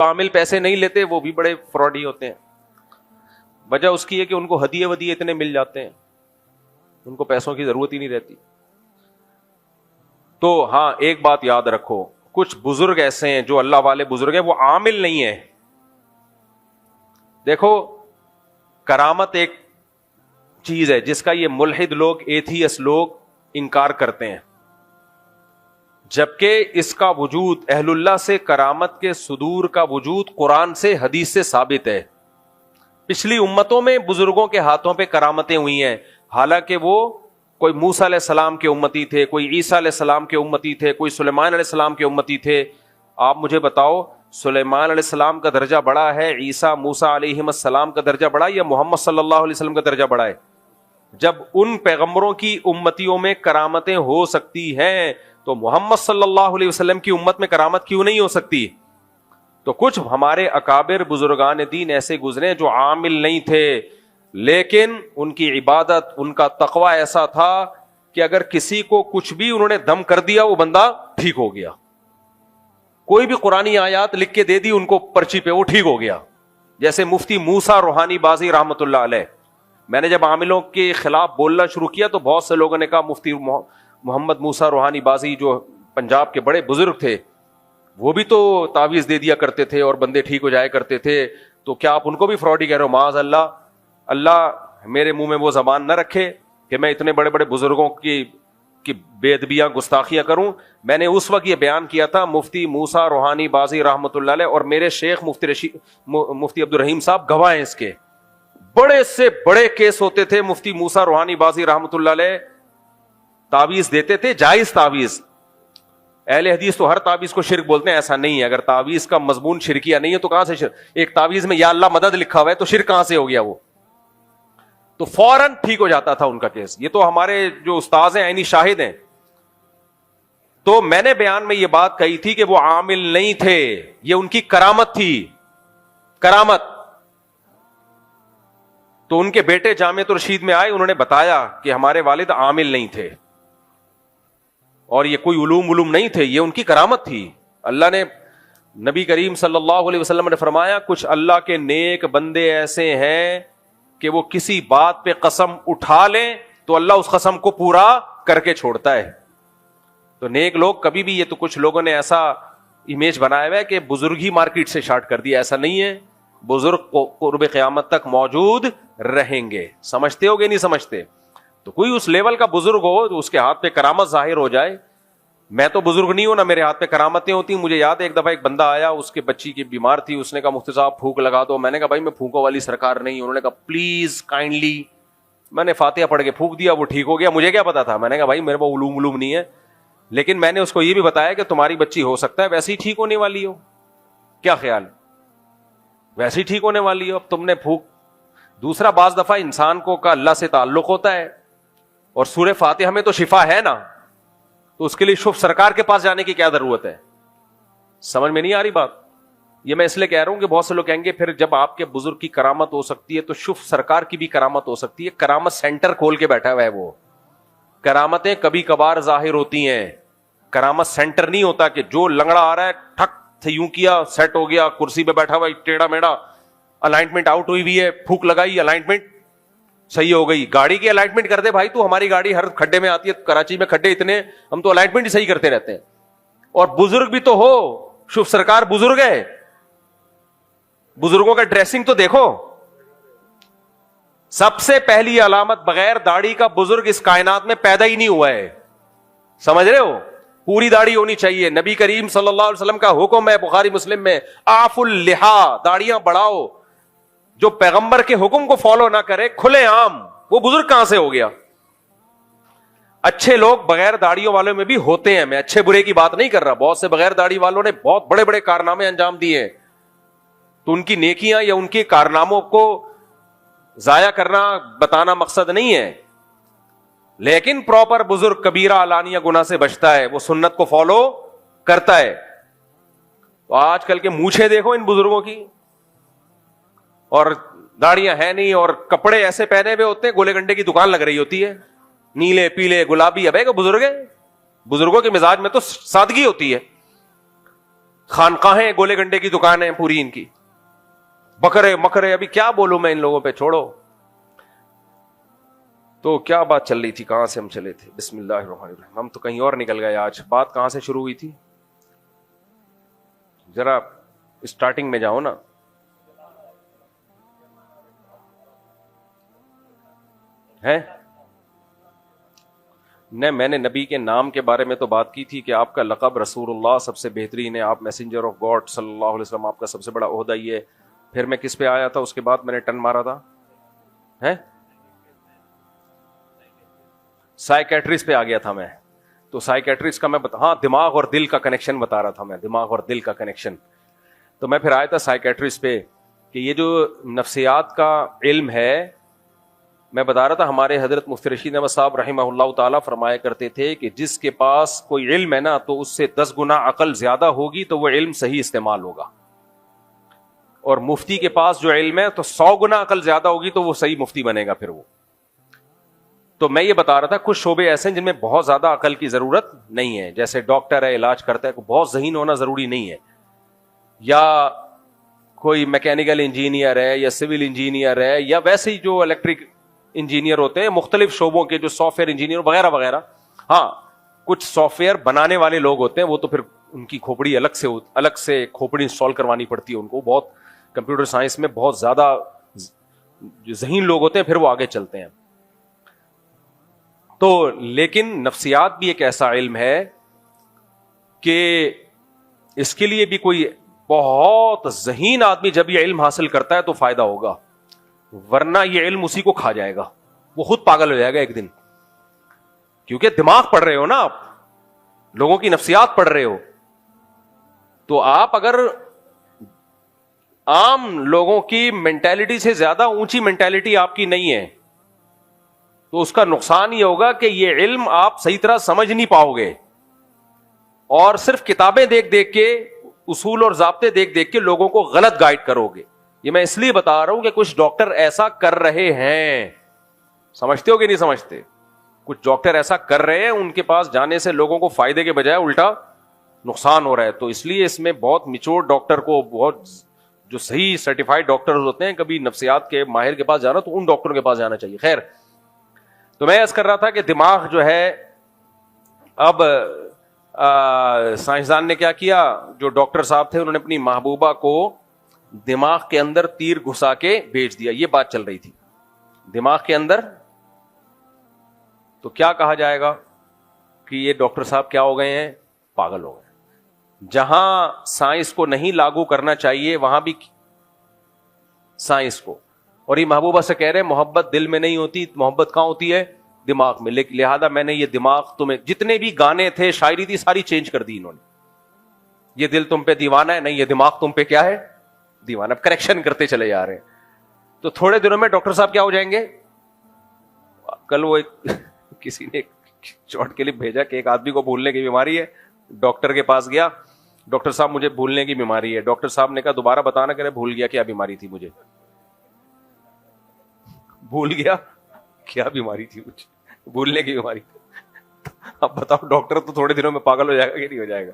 عامل پیسے نہیں لیتے وہ بھی بڑے فراڈی ہوتے ہیں. وجہ اس کی ہے کہ ان کو ہدیے ودیے اتنے مل جاتے ہیں, ان کو پیسوں کی ضرورت ہی نہیں رہتی. تو ہاں ایک بات یاد رکھو, کچھ بزرگ ایسے ہیں جو اللہ والے بزرگ ہیں, وہ عامل نہیں ہیں. دیکھو کرامت ایک چیز ہے جس کا یہ ملحد لوگ, ایتھیس لوگ انکار کرتے ہیں, جبکہ اس کا وجود اہل اللہ سے کرامت کے صدور کا وجود قرآن سے حدیث سے ثابت ہے. پچھلی امتوں میں بزرگوں کے ہاتھوں پہ کرامتیں ہوئی ہیں, حالانکہ وہ کوئی موسیٰ علیہ السلام کے امتی تھے, کوئی عیسیٰ علیہ السلام کے امتی تھے, کوئی سلیمان علیہ السلام کے امتی تھے. آپ مجھے بتاؤ سلیمان علیہ السلام کا درجہ بڑا ہے, عیسیٰ موسیٰ علیہ السلام کا درجہ بڑا ہے, یا محمد صلی اللہ علیہ وسلم کا درجہ بڑا ہے؟ جب ان پیغمبروں کی امتیوں میں کرامتیں ہو سکتی ہیں تو محمد صلی اللہ علیہ وسلم کی امت میں کرامت کیوں نہیں ہو سکتی؟ تو کچھ ہمارے اکابر بزرگان دین ایسے گزرے جو عامل نہیں تھے, لیکن ان کی عبادت, ان کا تقوی ایسا تھا کہ اگر کسی کو کچھ بھی انہوں نے دم کر دیا وہ بندہ ٹھیک ہو گیا. کوئی بھی قرآنی آیات لکھ کے دے دی ان کو پرچی پہ, وہ ٹھیک ہو گیا. جیسے مفتی موسیٰ روحانی بازی رحمۃ اللہ علیہ, میں نے جب عاملوں کے خلاف بولنا شروع کیا تو بہت سے لوگوں نے کہا مفتی محمد موسیٰ روحانی بازی جو پنجاب کے بڑے بزرگ تھے وہ بھی تو تعویذ دے دیا کرتے تھے اور بندے ٹھیک ہو جایا کرتے تھے, تو کیا آپ ان کو بھی فراڈی کہہ رہے ہو؟ معاذ اللہ, اللہ میرے منہ میں وہ زبان نہ رکھے کہ میں اتنے بڑے بڑے بزرگوں کی بے ادبیاں گستاخیاں کروں. میں نے اس وقت یہ بیان کیا تھا, مفتی موسیٰ روحانی بازی رحمۃ اللہ علیہ اور میرے شیخ مفتی عبد الرحیم صاحب گواہ ہیں اس کے. بڑے سے بڑے کیس ہوتے تھے, مفتی موسیٰ روحانی بازی رحمۃ اللہ علیہ تعویذ دیتے تھے, جائز تعویذ. اہل حدیث تو ہر تعویذ کو شرک بولتے ہیں, ایسا نہیں ہے. اگر تعویذ کا مضمون شرکیہ نہیں ہے تو کہاں سے شرک؟ ایک تعویذ میں یا اللہ مدد لکھا ہوا ہے تو شرک کہاں سے ہو گیا؟ وہ تو فوراً ٹھیک ہو جاتا تھا ان کا کیس. یہ تو ہمارے جو استاذ ہیں عینی شاہد ہیں. تو میں نے بیان میں یہ بات کہی تھی کہ وہ عامل نہیں تھے, یہ ان کی کرامت تھی, کرامت. تو ان کے بیٹے جامعۃ الرشید میں آئے, انہوں نے بتایا کہ ہمارے والد عامل نہیں تھے اور یہ کوئی علوم نہیں تھے, یہ ان کی کرامت تھی. اللہ نے, نبی کریم صلی اللہ علیہ وسلم نے فرمایا کچھ اللہ کے نیک بندے ایسے ہیں کہ وہ کسی بات پہ قسم اٹھا لیں تو اللہ اس قسم کو پورا کر کے چھوڑتا ہے. تو نیک لوگ کبھی بھی, یہ تو کچھ لوگوں نے ایسا امیج بنایا ہوا ہے کہ بزرگ ہی مارکیٹ سے شارٹ کر دیا, ایسا نہیں ہے. بزرگ قرب قیامت تک موجود رہیں گے. سمجھتے ہو گے نہیں سمجھتے؟ تو کوئی اس لیول کا بزرگ ہو تو اس کے ہاتھ پہ کرامت ظاہر ہو جائے. میں تو بزرگ نہیں ہوں نا, میرے ہاتھ پہ کرامتیں ہوتی ہیں. مجھے یاد ہے ایک دفعہ ایک بندہ آیا, اس کے بچی کی بیمار تھی, اس نے کہا مفتی صاحب پھونک لگا دو. میں نے کہا بھائی میں پھونکوں والی سرکار نہیں. انہوں نے کہا پلیز کائنڈلی. میں نے فاتحہ پڑھ کے پھونک دیا, وہ ٹھیک ہو گیا. مجھے کیا پتا تھا؟ میں نے کہا بھائی میرے کو علوم نہیں ہے, لیکن میں نے اس کو یہ بھی بتایا کہ تمہاری بچی ہو سکتا ہے ویسے ہی ٹھیک ہونے والی ہو. کیا خیال؟ ویسے ہی ٹھیک ہونے والی ہو, اب تم نے پھونک. دوسرا, بعض دفعہ انسان کو کا اللہ سے تعلق ہوتا ہے اور سورہ فاتحہ میں تو شفا ہے نا, تو اس کے لیے شف سرکار کے پاس جانے کی کیا ضرورت ہے؟ سمجھ میں نہیں آ رہی بات؟ یہ میں اس لیے کہہ رہا ہوں کہ بہت سے لوگ کہیں گے پھر جب آپ کے بزرگ کی کرامت ہو سکتی ہے تو شف سرکار کی بھی کرامت ہو سکتی ہے. کرامت سینٹر کھول کے بیٹھا ہوا ہے وہ. کرامتیں کبھی کبھار ظاہر ہوتی ہیں, کرامت سینٹر نہیں ہوتا کہ جو لنگڑا آ رہا ہے ٹھک سے یوں کیا سیٹ ہو گیا, کرسی پہ بیٹھا ہوا ٹیڑھا میڑا, الائنمنٹ آؤٹ ہوئی ہوئی ہے, پھونک لگائی الائنمنٹ صحیح ہو گئی. گاڑی کی الائنمنٹ کر دے بھائی تو, ہماری گاڑی ہر کھڈے میں آتی ہے, کراچی میں کھڈے اتنے, ہم تو الائنمنٹ ہی صحیح کرتے رہتے ہیں. اور بزرگ بھی تو ہو, شوف سرکار بزرگ ہے, بزرگوں کا ڈریسنگ تو دیکھو. سب سے پہلی علامت بغیر داڑھی کا بزرگ اس کائنات میں پیدا ہی نہیں ہوا ہے. سمجھ رہے ہو؟ پوری داڑھی ہونی چاہیے. نبی کریم صلی اللہ علیہ وسلم کا حکم ہے بخاری مسلم میں, آف اللحا, داڑیاں بڑھاؤ. جو پیغمبر کے حکم کو فالو نہ کرے کھلے عام, وہ بزرگ کہاں سے ہو گیا؟ اچھے لوگ بغیر داڑھیوں والوں میں بھی ہوتے ہیں, میں اچھے برے کی بات نہیں کر رہا. بہت سے بغیر داڑھی والوں نے بہت بڑے بڑے کارنامے انجام دیے ہیں, تو ان کی نیکیاں یا ان کے کارناموں کو ضائع کرنا بتانا مقصد نہیں ہے. لیکن پراپر بزرگ کبیرہ علانیہ گناہ سے بچتا ہے, وہ سنت کو فالو کرتا ہے. تو آج کل کے مونچھیں دیکھو ان بزرگوں کی, اور داڑیاں ہیں نہیں, اور کپڑے ایسے پہنے ہوئے ہوتے ہیں گولے گنڈے کی دکان لگ رہی ہوتی ہے, نیلے پیلے گلابی. اب ہے کہ بزرگ ہے, بزرگوں کے مزاج میں تو سادگی ہوتی ہے. خانقاہیں گولے گنڈے کی دکانیں پوری ان کی, بکرے مکرے, ابھی کیا بولوں میں ان لوگوں پہ, چھوڑو. تو کیا بات چل رہی تھی, کہاں سے ہم چلے تھے؟ بسم اللہ الرحمن الرحیم. ہم تو کہیں اور نکل گئے. آج بات کہاں سے شروع ہوئی تھی؟ ذرا اسٹارٹنگ میں جاؤ نا. ہے نہیں, میں نے نبی کے نام کے بارے میں تو بات کی تھی کہ آپ کا لقب رسول اللہ سب سے بہترین ہے, آپ میسنجر آف گاڈ صلی اللہ علیہ وسلم, آپ کا سب سے بڑا عہدہ یہ ہے. پھر میں کس پہ آیا تھا اس کے بعد میں نے ٹن مارا تھا؟ ہے سائیکیٹرسٹ پہ آ گیا تھا میں. تو سائیکیٹرسٹ کا میں ہاں دماغ اور دل کا کنیکشن بتا رہا تھا میں, دماغ اور دل کا کنیکشن. تو میں پھر آیا تھا سائیکیٹرسٹ پہ کہ یہ جو نفسیات کا علم ہے, میں بتا رہا تھا ہمارے حضرت مفتی رشید احمد صاحب رحمہ اللہ تعالیٰ فرمایا کرتے تھے کہ جس کے پاس کوئی علم ہے نا تو اس سے 10 گنا عقل زیادہ ہوگی تو وہ علم صحیح استعمال ہوگا, اور مفتی کے پاس جو علم ہے تو 100 گنا عقل زیادہ ہوگی تو وہ صحیح مفتی بنے گا پھر وہ. تو میں یہ بتا رہا تھا کچھ شعبے ایسے ہیں جن میں بہت زیادہ عقل کی ضرورت نہیں ہے, جیسے ڈاکٹر ہے علاج کرتا ہے, بہت ذہین ہونا ضروری نہیں ہے, یا کوئی میکینیکل انجینئر ہے یا سول انجینئر ہے, یا ویسے ہی جو الیکٹرک انجینئر ہوتے ہیں مختلف شعبوں کے, جو سافٹ ویئر انجینئر وغیرہ وغیرہ. ہاں کچھ سافٹ ویئر بنانے والے لوگ ہوتے ہیں, وہ تو پھر ان کی کھوپڑی الگ سے کھوپڑی انسٹال کروانی پڑتی ہے ان کو, بہت کمپیوٹر سائنس میں بہت زیادہ جو ذہین لوگ ہوتے ہیں پھر وہ آگے چلتے ہیں. تو لیکن نفسیات بھی ایک ایسا علم ہے کہ اس کے لیے بھی کوئی بہت ذہین آدمی جب یہ علم حاصل کرتا ہے تو فائدہ ہوگا, ورنہ یہ علم اسی کو کھا جائے گا, وہ خود پاگل ہو جائے گا ایک دن. کیونکہ دماغ پڑھ رہے ہو نا آپ, لوگوں کی نفسیات پڑھ رہے ہو, تو آپ اگر عام لوگوں کی مینٹالٹی سے زیادہ اونچی مینٹالٹی آپ کی نہیں ہے تو اس کا نقصان یہ ہوگا کہ یہ علم آپ صحیح طرح سمجھ نہیں پاؤ گے, اور صرف کتابیں دیکھ دیکھ کے, اصول اور ضابطے دیکھ دیکھ کے لوگوں کو غلط گائیڈ کرو گے. یہ میں اس لیے بتا رہا ہوں کہ کچھ ڈاکٹر ایسا کر رہے ہیں, سمجھتے ہو کہ نہیں سمجھتے؟ کچھ ڈاکٹر ایسا کر رہے ہیں, ان کے پاس جانے سے لوگوں کو فائدے کے بجائے الٹا نقصان ہو رہا ہے. تو اس لیے اس میں بہت میچور ڈاکٹر کو, بہت جو صحیح سرٹیفائڈ ڈاکٹر ہوتے ہیں, کبھی نفسیات کے ماہر کے پاس جانا تو ان ڈاکٹروں کے پاس جانا چاہیے. خیر, تو میں عرض کر رہا تھا کہ دماغ جو ہے, اب سائنسدان نے کیا کیا, جو ڈاکٹر صاحب تھے انہوں نے اپنی محبوبہ کو دماغ کے اندر تیر گھسا کے بھیج دیا. یہ بات چل رہی تھی دماغ کے اندر. تو کیا کہا جائے گا کہ یہ ڈاکٹر صاحب کیا ہو گئے ہیں؟ پاگل ہو گئے. جہاں سائنس کو نہیں لاگو کرنا چاہیے وہاں بھی سائنس کو, اور یہ محبوبہ سے کہہ رہے ہیں محبت دل میں نہیں ہوتی, محبت کہاں ہوتی ہے؟ دماغ میں. لہذا میں نے یہ دماغ تمہیں, جتنے بھی گانے تھے شاعری تھی ساری چینج کر دی انہوں نے. یہ دل تم پہ دیوانہ ہے, نہیں یہ دماغ تم پہ کیا ہے؟ دیوانہ. اب کریکشن کرتے چلے جا رہے ہیں. تو تھوڑے دنوں میں ڈاکٹر صاحب کیا ہو جائیں گے؟ کل وہ کسی نے شارٹ کلپ بھیجا کہ ایک آدمی کو بھولنے کی بیماری ہے, ڈاکٹر کے پاس گیا, ڈاکٹر صاحب مجھے بھولنے کی بیماری ہے. ڈاکٹر صاحب نے کہا دوبارہ بتانا, کہ بھول گیا کیا بیماری تھی مجھے, بھول گیا کیا بیماری تھی مجھے, بھولنے کی بیماری تھی. اب بتاؤ ڈاکٹر تو تھوڑے دنوں میں پاگل ہو جائے گا کہ نہیں ہو جائے گا؟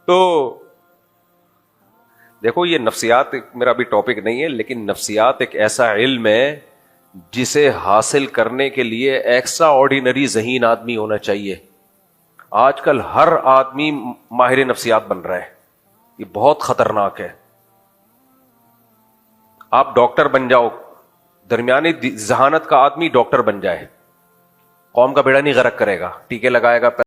تو دیکھو یہ نفسیات میرا بھی ٹاپک نہیں ہے, لیکن نفسیات ایک ایسا علم ہے جسے حاصل کرنے کے لیے ایکسٹرا آرڈینری ذہین آدمی ہونا چاہیے. آج کل ہر آدمی ماہر نفسیات بن رہا ہے, یہ بہت خطرناک ہے. آپ ڈاکٹر بن جاؤ, درمیانی ذہانت کا آدمی ڈاکٹر بن جائے, قوم کا بیڑا نہیں غرق کرے گا, ٹیکے لگائے گا.